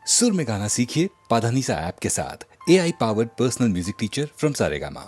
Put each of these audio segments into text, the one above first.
सुर में गाना सीखिए पाधानीसा ऐप के साथ। AI powered personal music teacher from Saregama.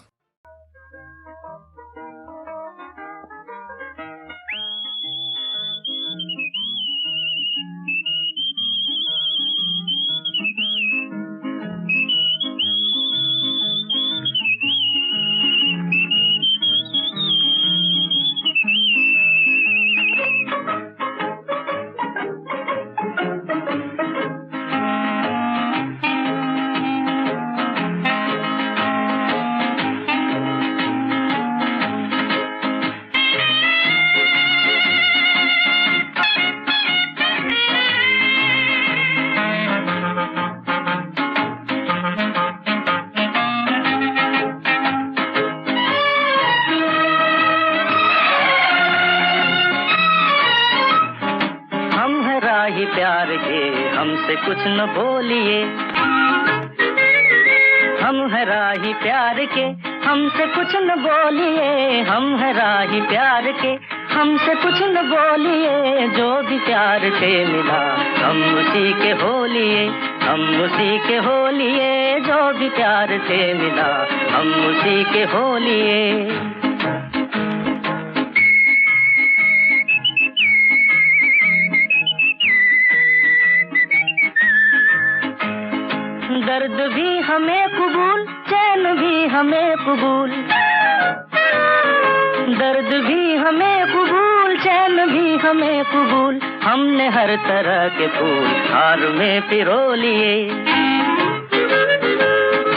प्यार के हमसे कुछ न बोलिए, हम है राही प्यार के हमसे कुछ न बोलिए, हम है राही प्यार के हमसे कुछ न बोलिए। जो भी प्यार से मिला हम उसी के हो लिए, हम उसी के हो लिए। जो भी प्यार से मिला हम उसी के हो लिए। दर्द भी हमें कबूल, चैन भी हमें कबूल, दर्द भी हमें कबूल, चैन भी हमें कबूल। हमने हर तरह के फूल हार में पिरो लिए,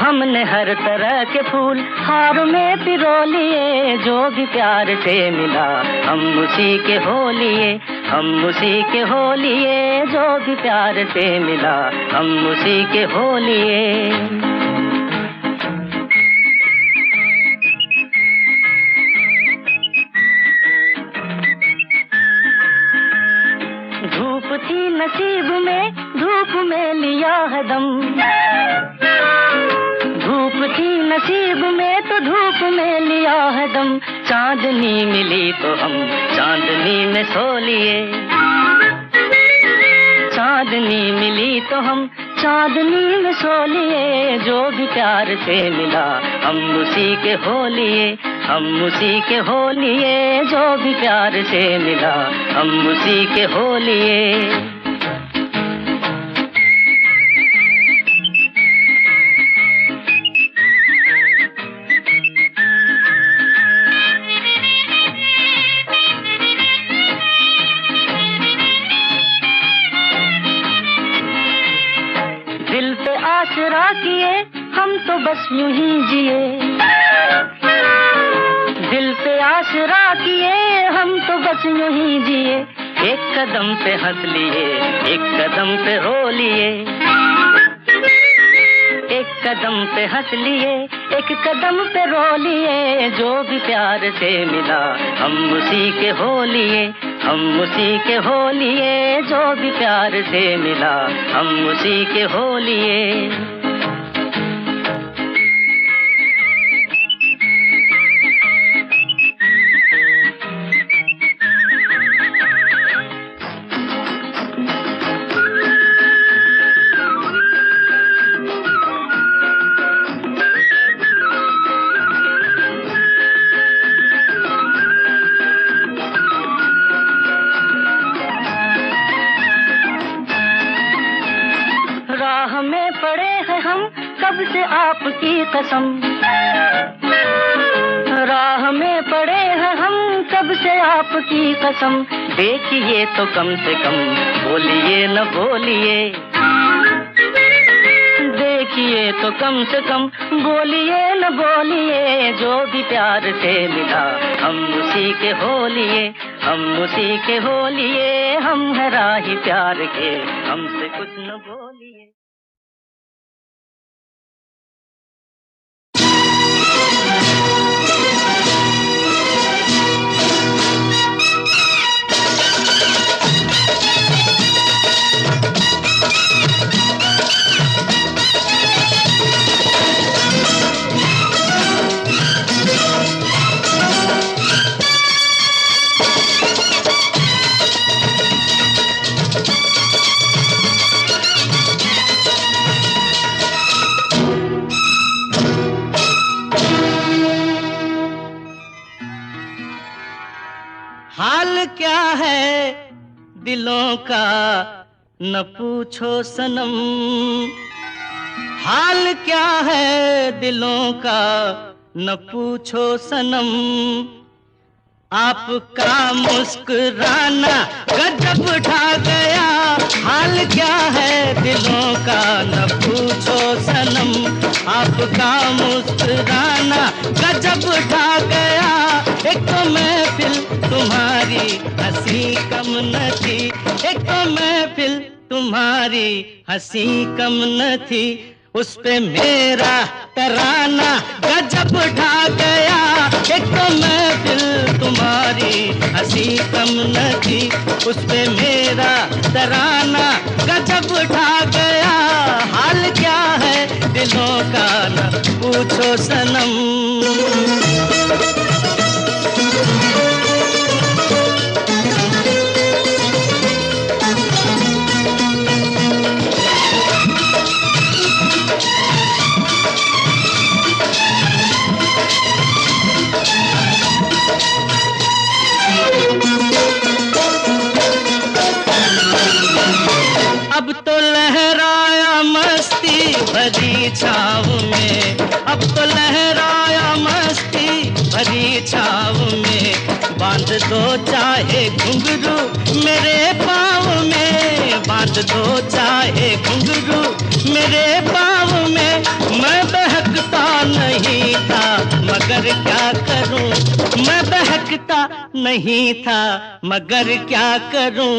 हमने हर तरह के फूल हार में पिरो लिए। जो भी प्यार से मिला हम उसी के हो लिए, हम उसी के हो लिए। जो भी प्यार से मिला हम उसी के हो लिए। धूप थी नसीब में, धूप में लिया है दम, धूप थी नसीब में तो धूप में लिया है दम। चांदनी मिली तो हम चांदनी में सो लिए, चांदनी मिली तो हम चांदनी में सो लिए। जो भी प्यार से मिला हम उसी के हो लिए, हम उसी के हो लिए। जो भी प्यार से मिला हम उसी के हो लिए। दिल पे आसरा किए हम तो बस यूं ही जिए, दिल पे आसरा किए हम तो बस यूं ही जिए। एक कदम पे हंस लिए, एक कदम पे रो लिए, एक कदम पे हंस लिए, एक कदम पे रो लिए। जो भी प्यार से मिला हम उसी के हो लिए, हम उसी के हो लिए। जो भी प्यार से मिला हम उसी के हो लिए। राह में पड़े हैं हम कब से आपकी कसम, राह में पड़े हैं हम कब से आपकी कसम। देखिए तो कम से कम बोलिए न बोलिए, देखिए तो कम से कम बोलिए न बोलिए। जो भी प्यार से मिला हम उसी के हो लिए, हम उसी के हो लिए। हम है राही प्यार के हमसे कुछ न बोलिए। दिलों का न पूछो सनम, हाल क्या है दिलों का न पूछो सनम। आपका मुस्कुराना गजब ढा गया, हाल क्या है दिलों का न पूछो सनम। आपका मुस्कुराना गजब ढा गया, एक तो महफिल तुम्हारी हंसी कम न थी, एक तो महफिल तुम्हारी हंसी कम न थी। उस पे मेरा तराना गजब ढा गया, एक तो महफिल तुम्हारी हंसी कम न थी। उस पे मेरा तराना गजब ढा गया, हाल क्या है दिलों का न पूछो सनम। अब तो लहराया मस्ती भरी छाव में, अब तो लहराया मस्ती भरी छाव में। बांध दो चाहे घुंघरू मेरे पाँव में, बांध दो चाहे घुंघरू मेरे पाँव में। मैं बहकता नहीं था मगर क्या करूं, मैं बहकता नहीं था मगर क्या करूं।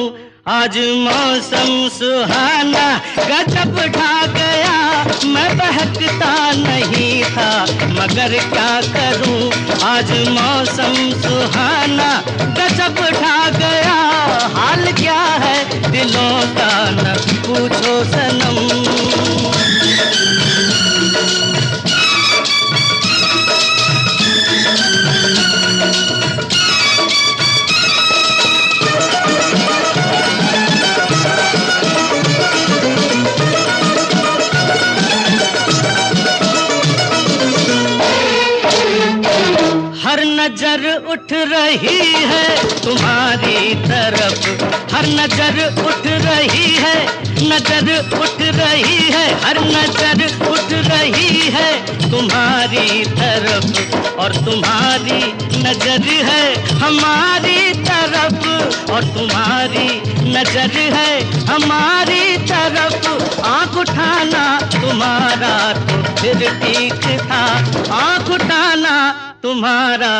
आज मौसम सुहाना गजब ढा गया, मैं बहकता नहीं था मगर क्या करूं। आज मौसम सुहाना गजब ढा गया, हाल क्या है दिलों का न पूछो सनम। नजर उठ रही है तुम्हारी तरफ, हर नजर उठ रही है, नजर उठ रही है, हर नजर उठ रही है तुम्हारी तरफ। और तुम्हारी नजर है हमारी तरफ, और तुम्हारी नजर है हमारी तरफ। आँख उठाना तुम्हारा तो फिर ठीक था, आँख उठाना तुम्हारा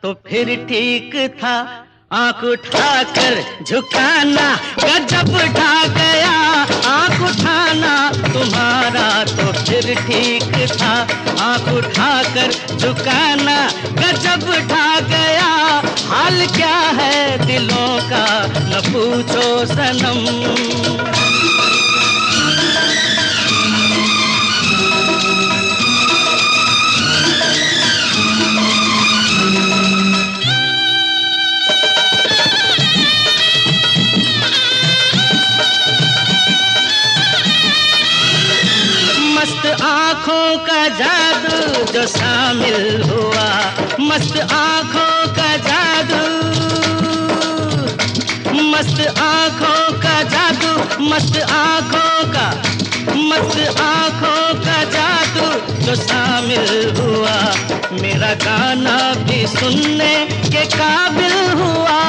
तो फिर ठीक था। आँख उठाकर झुकाना गजब ढा गया, आँख उठाना तुम्हारा तो फिर ठीक था। आँख उठाकर झुकाना गजब ढा गया, हाल क्या है दिलों का न पूछो सनम। आँखों का जादू जो शामिल हुआ, मस्त आँखों का जादू, मस्त आँखों का जादू, मस्त आँखों का, मस्त आँखों का जादू जो शामिल हुआ। मेरा गाना भी सुनने के काबिल हुआ,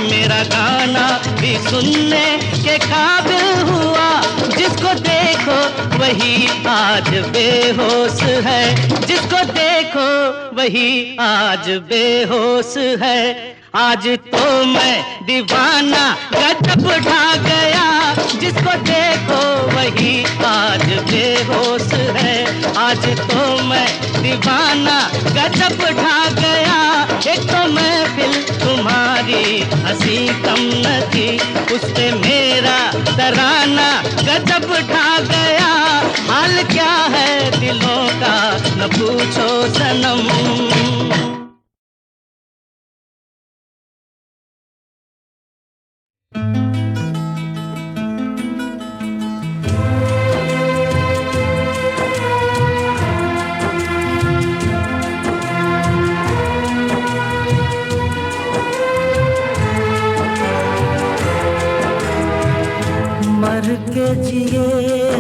मेरा गाना भी सुनने के काबिल हुआ। जिसको देखो वही आज बेहोश है, जिसको देखो वही आज बेहोश है। आज तो मैं दीवाना गजब ढा गया, जिसको देखो वही आज बेहोश है। आज तो मैं दीवाना गजब ढा गया, एक तो महफिल तुम्हारी हंसी कम न थी, उस पे मेरा तराना गजब ढा गया। हाल क्या है दिलों का न पूछो सनम।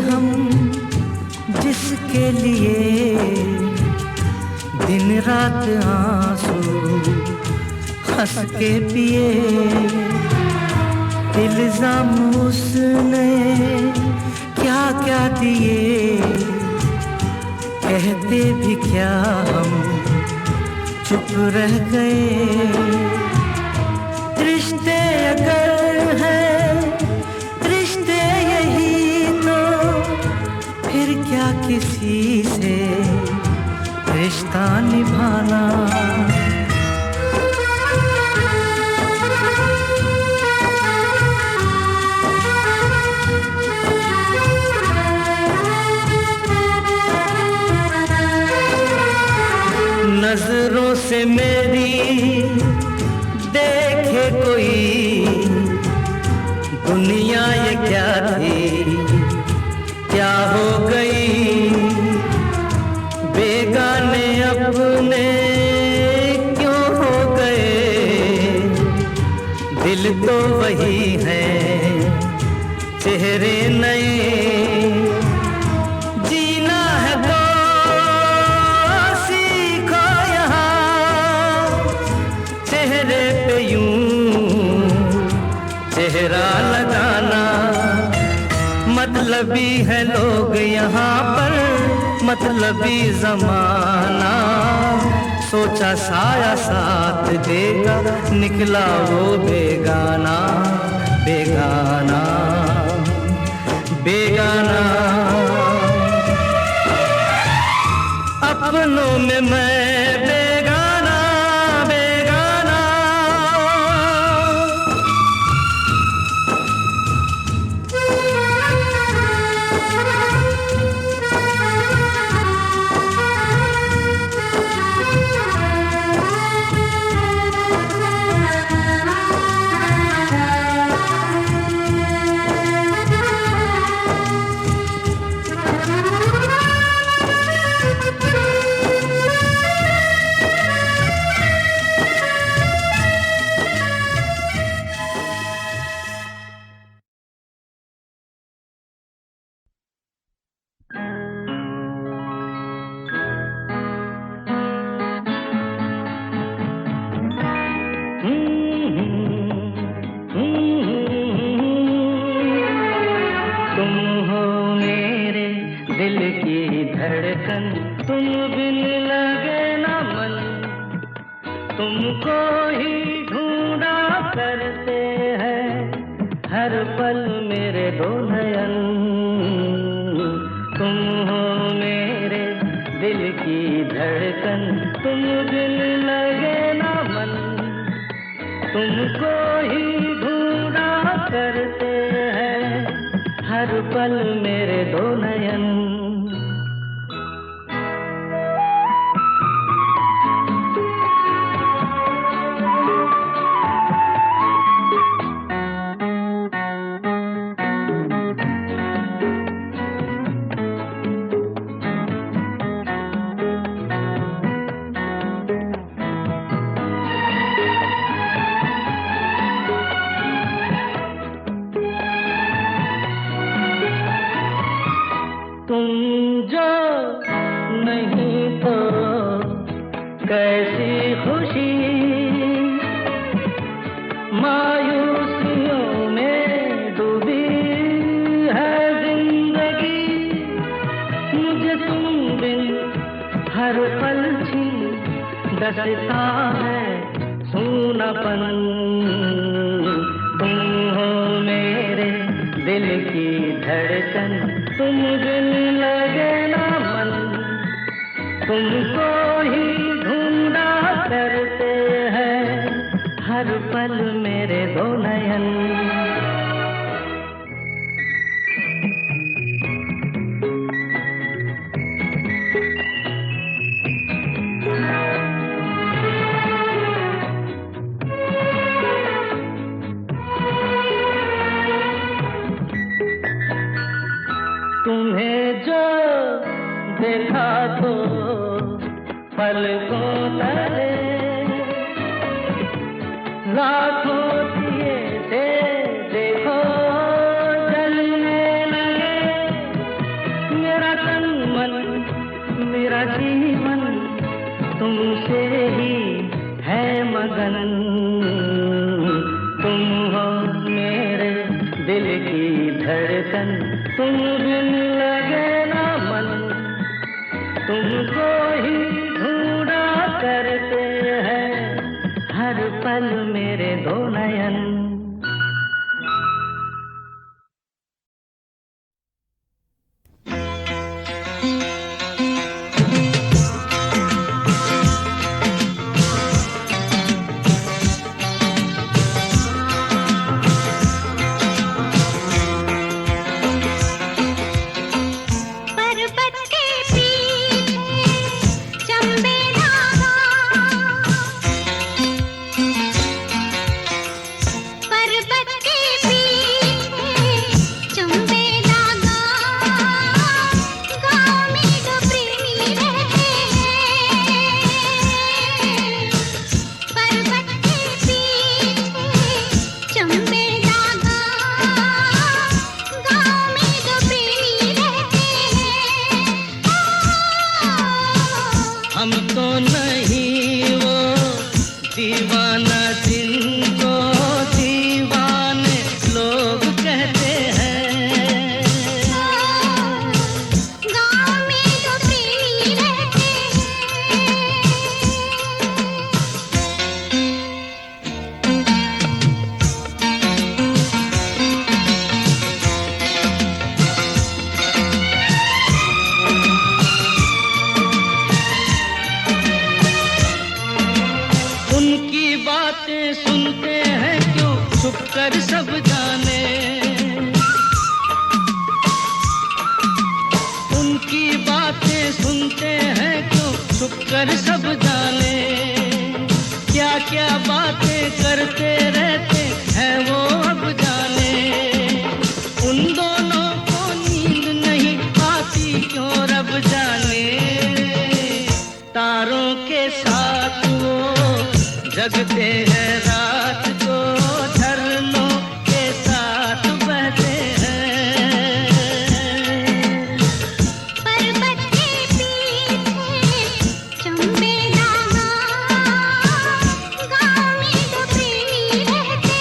हम जिसके लिए दिन रात आंसू हंस के पिए, इल्जाम उसने क्या क्या दिए, कहते भी क्या हम चुप रह गए। रिश्ते अगर हैं रिश्ते यही तो फिर क्या किसी से रिश्ता निभाना। नजरों से मेरी देखे कोई दुनिया ये क्या थी क्या हो गई, बेगाने अपने क्यों हो गए, दिल तो वही है चेहरे नए। जीना है तो सीखो यहाँ, चेहरे पे यूं चेहरा लगाना। मतलबी है लोग यहाँ पर, मतलबी जमाना, सोचा साया साथ देगा, निकला वो बेगाना बेगाना बेगाना। अपनों में मैं बेगाना बेगाना। तुमको ही ढूंढा करते हैं हर पल मेरे दो नयन। तुम हो मेरे दिल की धड़कन, तुम बिन लगे ना मन। तुमको ही ढूंढा करते हैं हर पल मेरे दो नयन। तुम जो नहीं तो कैसी खुशी, मायूसियों में डूबी है जिंदगी। मुझे तुम बिन हर पल छीन डसता है सूनापन। तुम हो मेरे दिल की धड़कन, तुम बिन लगे ना मन। तुमको ही ढूंढा करते हैं हर पल मेरे दो नयन। तुम्हें जो देखा तो पलकों तले लाखों दिए से देखो जलने लगे। लगे ना मन, तुमको ही ढूंढा करते हैं हर पल मेरे दो नयन। जगते हैं रात को झरनों के साथ बहते हैं। पर्वत के पीछे चंबे दाना, गाँव में दो प्रेमी रहते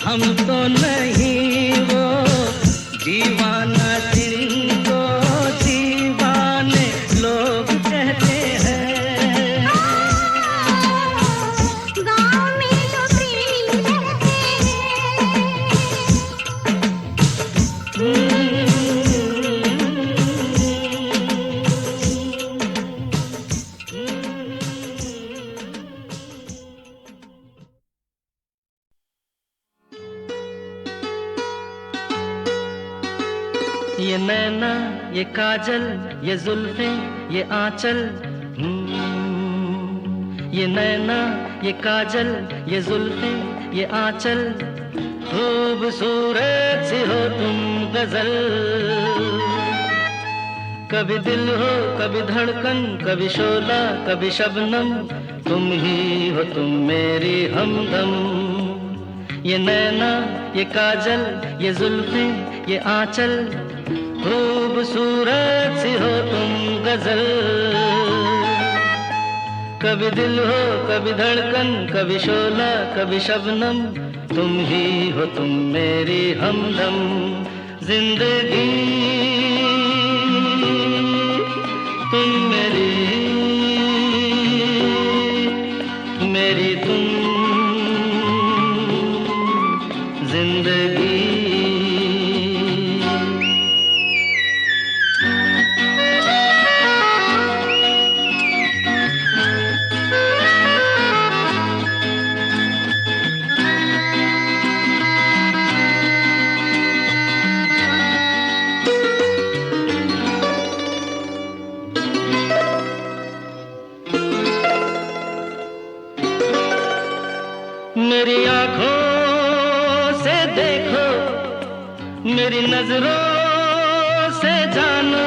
हम तो नहीं वो दीवाना जिनको दीवाने लोग कहते हैं। गाँव में दो प्रेमी रहते ये नैना ये काजल ये जुल्फें ये आंचल, ये नैना ये काजल ये जुल्फें ये आंचल, खूबसूरत सी हो तुम गजल। कभी दिल हो कभी धड़कन कभी शोला कभी शबनम, तुम ही हो तुम मेरी हमदम। ये नैना ये काजल ये जुल्फें ये आंचल, खूबसूरत सी हो तुम गजल। कभी दिल हो कभी धड़कन कभी शोला कभी शबनम, तुम ही हो तुम मेरी हमदम। जिंदगी तुम मेरी मेरी तुम जिंदगी। मेरी आंखों से देखो, मेरी नजरों से जानो,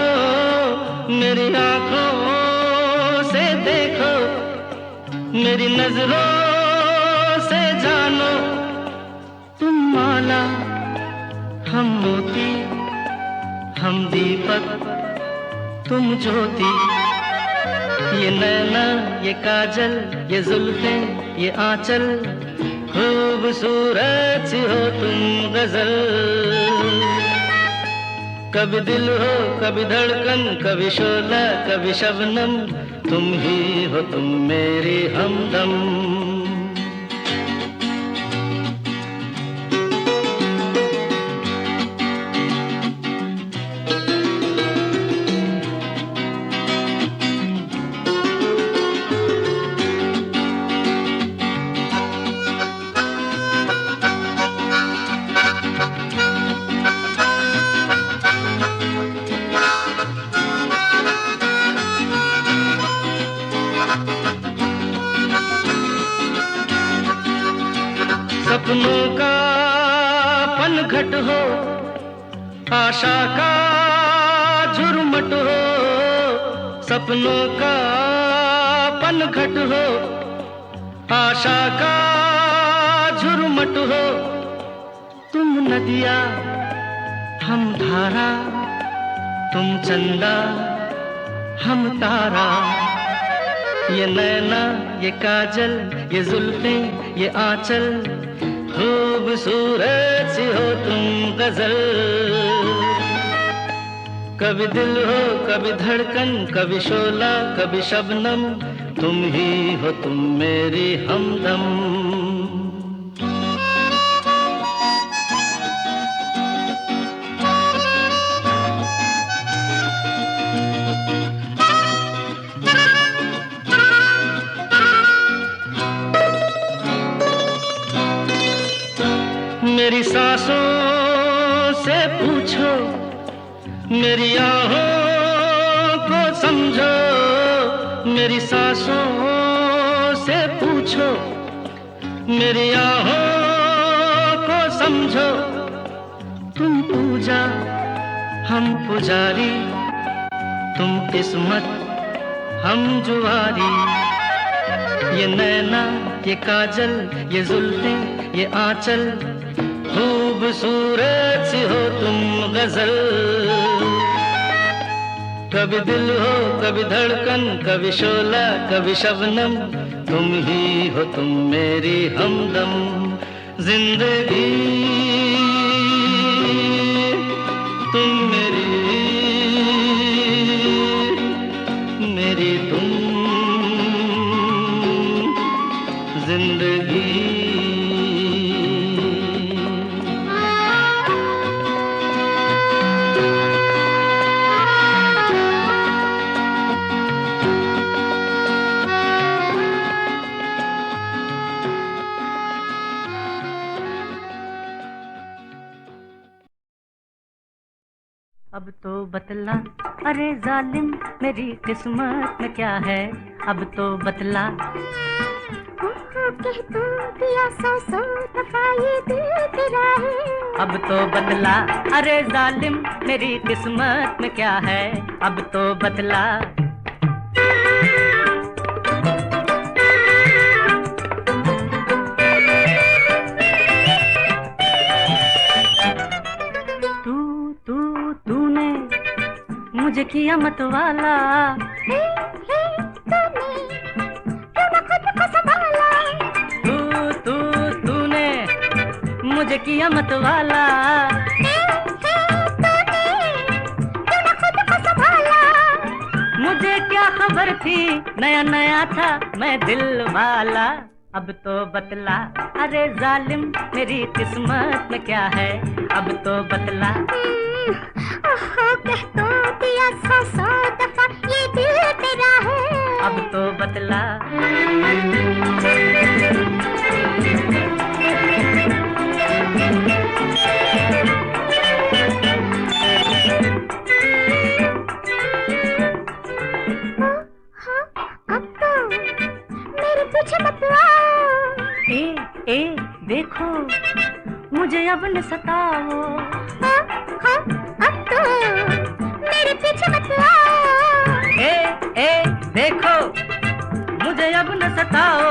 मेरी आंखों से देखो, मेरी नजरों से जानो। तुम माला, हम मोती, हम दीपक, तुम ज्योति। ये नैना, ये काजल, ये जुल्फें, ये आंचल, खूबसूरत सी हो तुम गजल। कभी दिल हो, कभी धड़कन, कभी शोला, कभी शबनम, तुम ही हो तुम मेरी हमदम। सपनों का पनघट हो, आशा का झुरमुट हो। सपनों का पनघट हो, आशा का झुरमुट हो। तुम नदिया, हम धारा, तुम चंदा, हम तारा। ये नैना, ये काजल, ये जुल्फें, ये आंचल, खूबसूरत सी हो तुम गजल। कभी दिल हो, कभी धड़कन, कभी शोला, कभी शबनम, तुम ही हो तुम मेरी हमदम। मेरी सांसों से पूछो, मेरी आहों को समझो। मेरी सांसों से पूछो, मेरी आहों को समझो। तुम पूजा, हम पुजारी, तुम किस्मत, हम जुआरी। ये नैना, ये काजल, ये जुल्फें, ये आंचल, खूबसूरत सी हो तुम गजल। कभी दिल हो, कभी धड़कन, कभी शोला, कभी शबनम, तुम ही हो तुम मेरी हमदम। जिंदगी तुम मेरी, मेरी तुम जिंदगी। अब तो बतला, अरे जालिम, मेरी किस्मत में क्या है? अब तो बतला। कह तू दिया सौ दफा ये दिल तेरा है। अब तो बतला, अरे जालिम, मेरी किस्मत में क्या है? अब तो बतला। तूने मुझे किया मत वाला। तूने मुझे किया मत वाला। मुझे क्या खबर थी, नया नया था मैं दिल वाला। अब तो बतला, अरे जालिम, मेरी किस्मत में क्या है? अब तो बतला। कह तो दिया सौ दफा ये दिल तेरा है। अब तो बतला। अब तो मेरे पीछे मत आओ। ए देखो मुझे अब न सताओ। हाँ, हाँ, अब तो मेरे पीछे मत आओ। ए देखो मुझे अब न सताओ।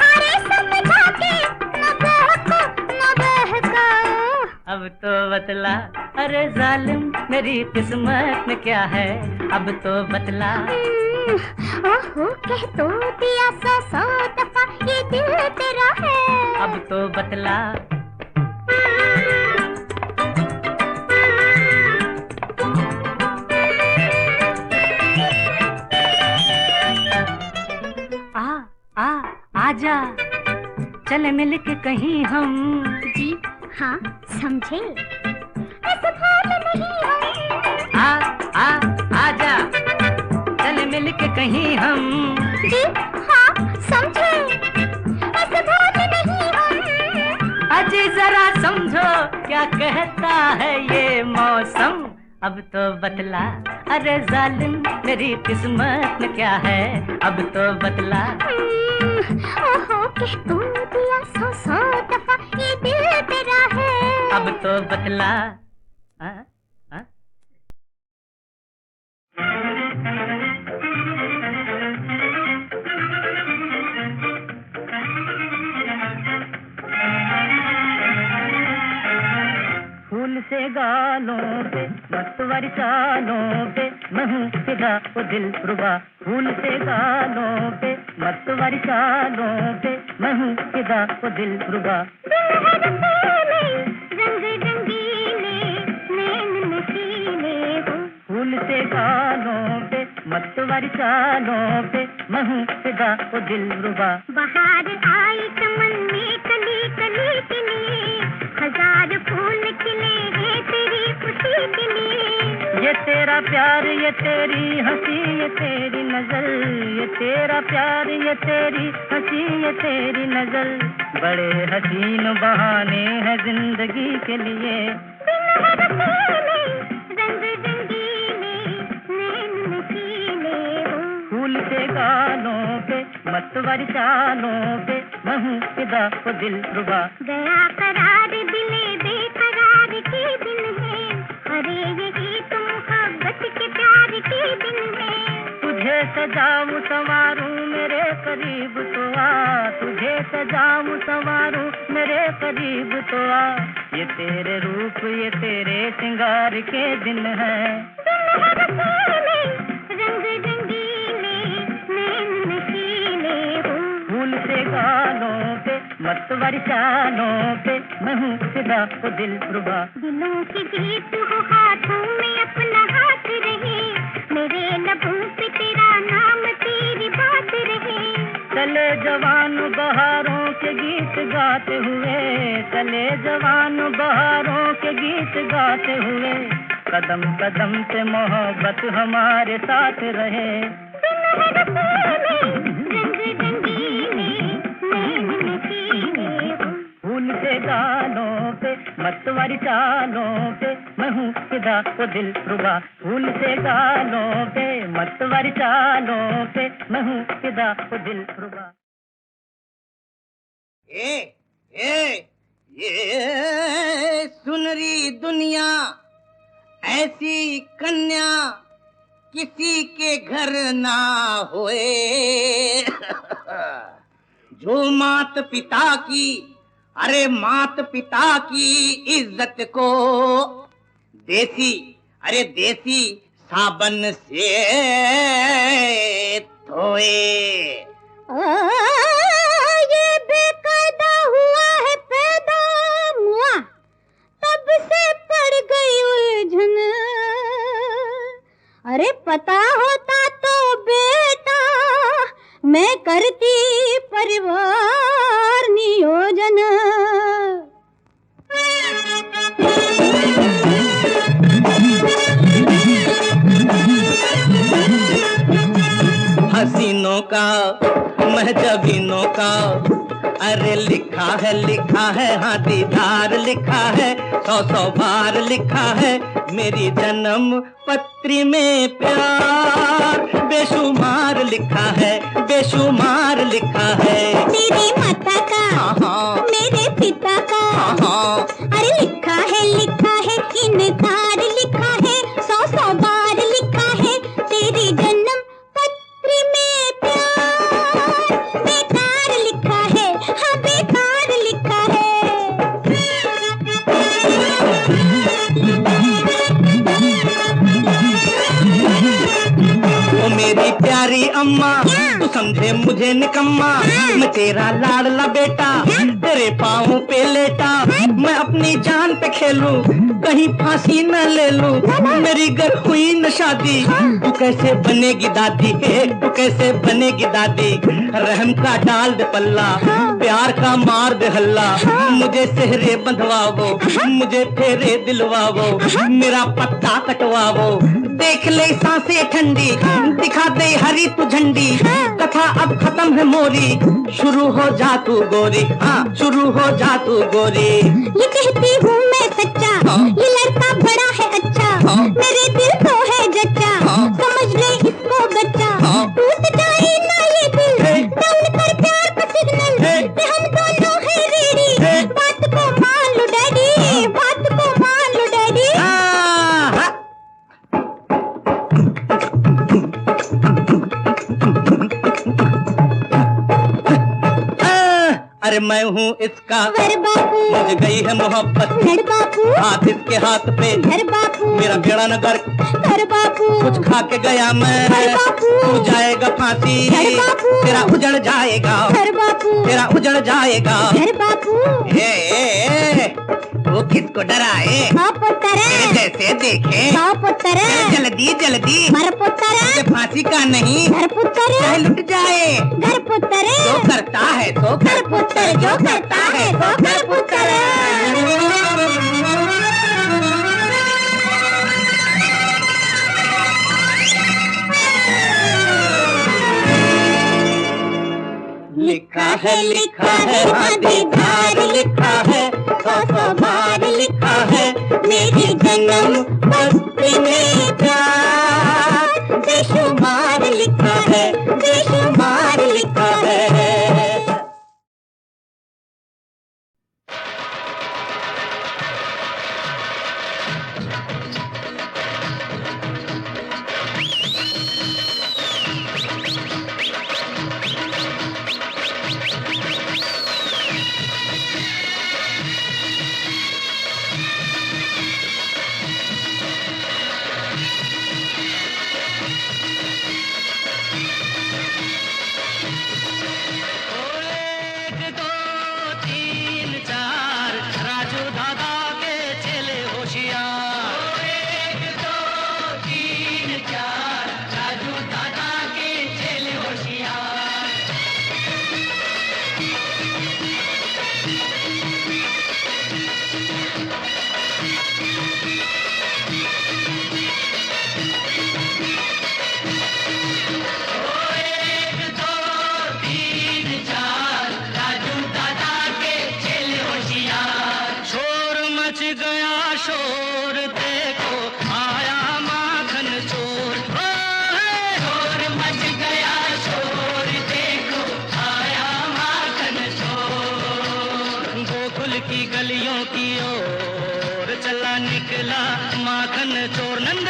अरे समझा के न बहको न बहकाओ। अब तो बतला, अरे जालिम मेरी किस्मत में क्या है, अब तो बतला। ओहो कह तो दिया सौ सौ दफा ये दिल तेरा है। अब तो बतला। आजा चले मिल के कहीं हम। जी हाँ समझे, ऐसे भाग नहीं हम। आजा चले मिल के कहीं हम। जी हाँ समझे, ऐसे भाग नहीं हम। अजी जरा समझो क्या कहता है ये मौसम, अब तो बतला। अरे जालिम मेरी किस्मत में क्या है, अब तो बतला। ओहो कह तो दिया सौ सौ दफा ये दिल तेरा है। अब तो बतला। फूल से गालों पे मतवारी चालों पे मैं हूँ फिदा वो दिल रुबा। फूल से गालों पे मतवारी चालों पे मैं हूँ फिदा वो दिल रुबा। रंग रंगीले नैन नशीले हो। फूल से गालों पे मतवारी चालों पे मैं हूँ फिदा वो दिल रुबा। बाहर आई चमन में कली कली के लिए, हजार फूल खिले हैं तेरी खुशी के लिए। ये तेरा प्यार ये तेरी हंसी ये तेरी नजर, ये तेरा प्यार ये तेरी हंसी ये तेरी नजर, बड़े हसीन बहाने हैं जिंदगी के लिए। रंग रंगीले नैन नशीले हो। फूल से गालों पे मतवारी चालों पे मैं हूँ फिदा वो दिल रुबा। गया करार दिले बेकरार के दिन है, अरे यही तो मोहब्बत के प्यार के दिन है। तुझे सजाऊं संवारूं मेरे करीब तो आ, तुझे सजाऊं संवारूं मेरे करीब तो आ। ये तेरे रूप ये तेरे श्रृंगार के दिन है। रंग रंगीले नैन नशीले हो। फूल से गालों पे मतवारी चालों पे मैं हूँ फिदा वो दिल रुबा। दिलों की जीत हो हाथों में अपना हाथ रहे, मेरे लबों पे तेरा नाम तेरी बात रहे। चले जवान बहारों के गीत गाते हुए, चले जवान बहारों के गीत गाते हुए, कदम कदम पे मोहब्बत हमारे साथ रहे। रंग रंगीले नैन नशीले हो। फूल से गालों पे मतवारी चालों पे मैं हूँ फिदा वो दिल रुबा। फूल से गालों पे मतवारी चालों पे मैं हूँ फिदा वो दिल रुबा। ये सुनरी दुनिया ऐसी कन्या किसी के घर ना होए। जो मात पिता की, अरे मात पिता की इज्जत को देसी, अरे देसी साबन से धोए। ये बेकायदा हुआ है पैदा मुआ, तब से पड़ गई उलझन। अरे पता होता तो बेटा मैं करती परिवार नियोजन। हसीनों का महजबीनों का, अरे लिखा है हाँ दीदार लिखा है, 100 बार लिखा है मेरी जन्म पत्री में प्यार बेशुमार लिखा है, बेशुमार लिखा है। तेरी माता का हाँ समझे मुझे निकम्मा, मैं तेरा लाडला बेटा, तेरे पाँव पे लेटा, मैं अपनी जान पे खेलूं, कहीं फांसी न ले लूं, मेरी घर हुई न शादी, तू कैसे बनेगी दादी, तू कैसे बनेगी दादी, रहम का डाल दे पल्ला, प्यार का मार दे हल्ला, मुझे सेहरे बंधवावो, मुझे फेरे दिलवावो, मेरा पत्ता कटवावो, देख ले सांसें ठंडी, दिखा दे हरी तू झंडी, कथा अब खत्म है मोरी, शुरू हो जा तू गोरी, हाँ शुरू हो जा तू गोरी। ये कहती हूँ मैं सच्चा, ये लड़का बड़ा है अच्छा, मेरे दिल को है जच्चा, समझ ले इसको बच्चा, टूट जाए ना ये दिल, डाउन कर प्यार का सिग्नल, कि हम दोनों है रेडी, बात को मान लो डैडी, बात को मान लो डैडी। अरे मैं हूँ इसका वर बापू, मुझे गई है मोहब्बत, घर बापू, हाथ इसके हाथ पे, घर बापू, मेरा बेड़ा न कर, घर बापू, कुछ खा के गया मैं, घर बापू, तू जाएगा फांसी, घर बापू, तेरा उजड़ जाएगा, घर बापू, तेरा उजड़ जाएगा। घर बापू, ए, वो किसको डराए, पुत्तर, तेरे जैसे देखे, पुत्तर, जल्दी जल्दी, मर पुत्तर, मुझे फांसी का नहीं, घर पुत्तर, चाहे लुट जाए, घर पुत्तर, जो करता है तो घर पुत्तर, जो करता है तो घर पुत्तर। लिखा है हाँ दीदार लिखा है, 100 बार लिखा है, मेरी जन्म बस्ती में प्यार, बेशुमार लिखा है, बेशुमार लिखा है। निकला माखन चोर, नंद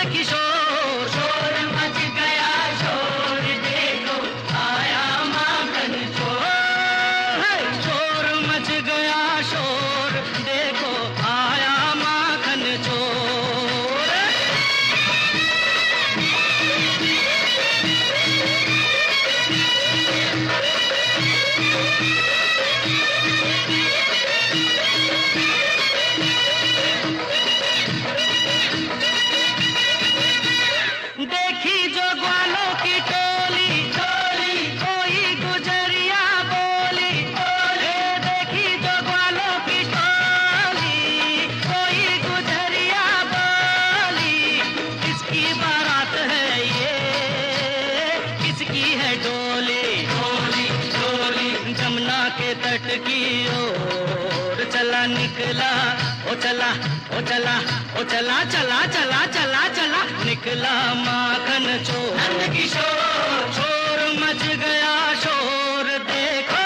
किशोर, शोर मच गया शोर, देखो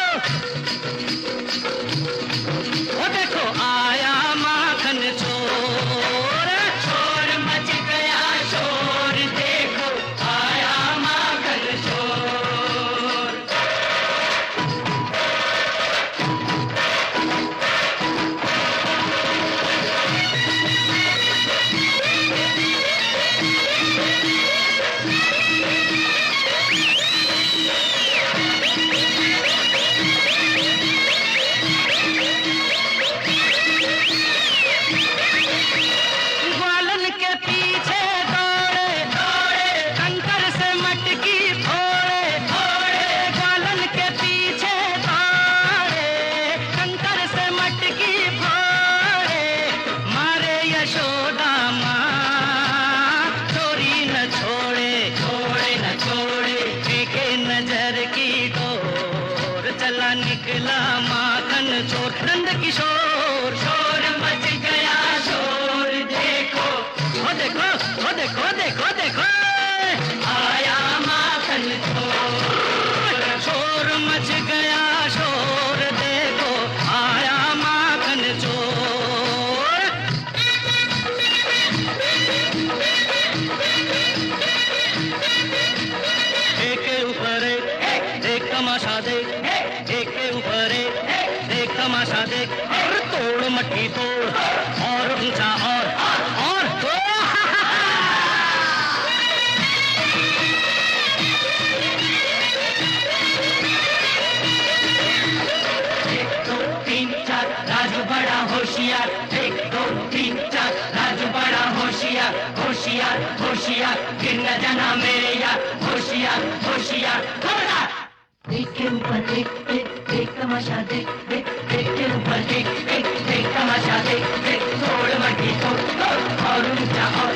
वो देखो आया माखन चोर, शोर मच गया शोर, देखो आया माखन चोर। माखन चोर नंद किशोर, शोर मच गया शोर, देखो ओ देखो ओ देखो देखो देखो आया माखन चोर, शोर मच गया शोर, देखो आया माखन चोर। एक के ऊपर एक तमाशा देख, एक के ऊपर एक तमाशा देख, और तोड़ मट्टी तोड़, और ऊंचा और तोड़। एक दो तीन चार राजू बड़ा होशियार, एक दो तीन चार राजू बड़ा होशियार, होशियार होशियार गिर न जाना मेरे यार, होशियार होशियार थोड़ा। एक के ऊपर एक तमाशा देख, देख एक के ऊपर एक तमाशा देख, देख तोड़ मट्टी तोड़, और ऊंचा और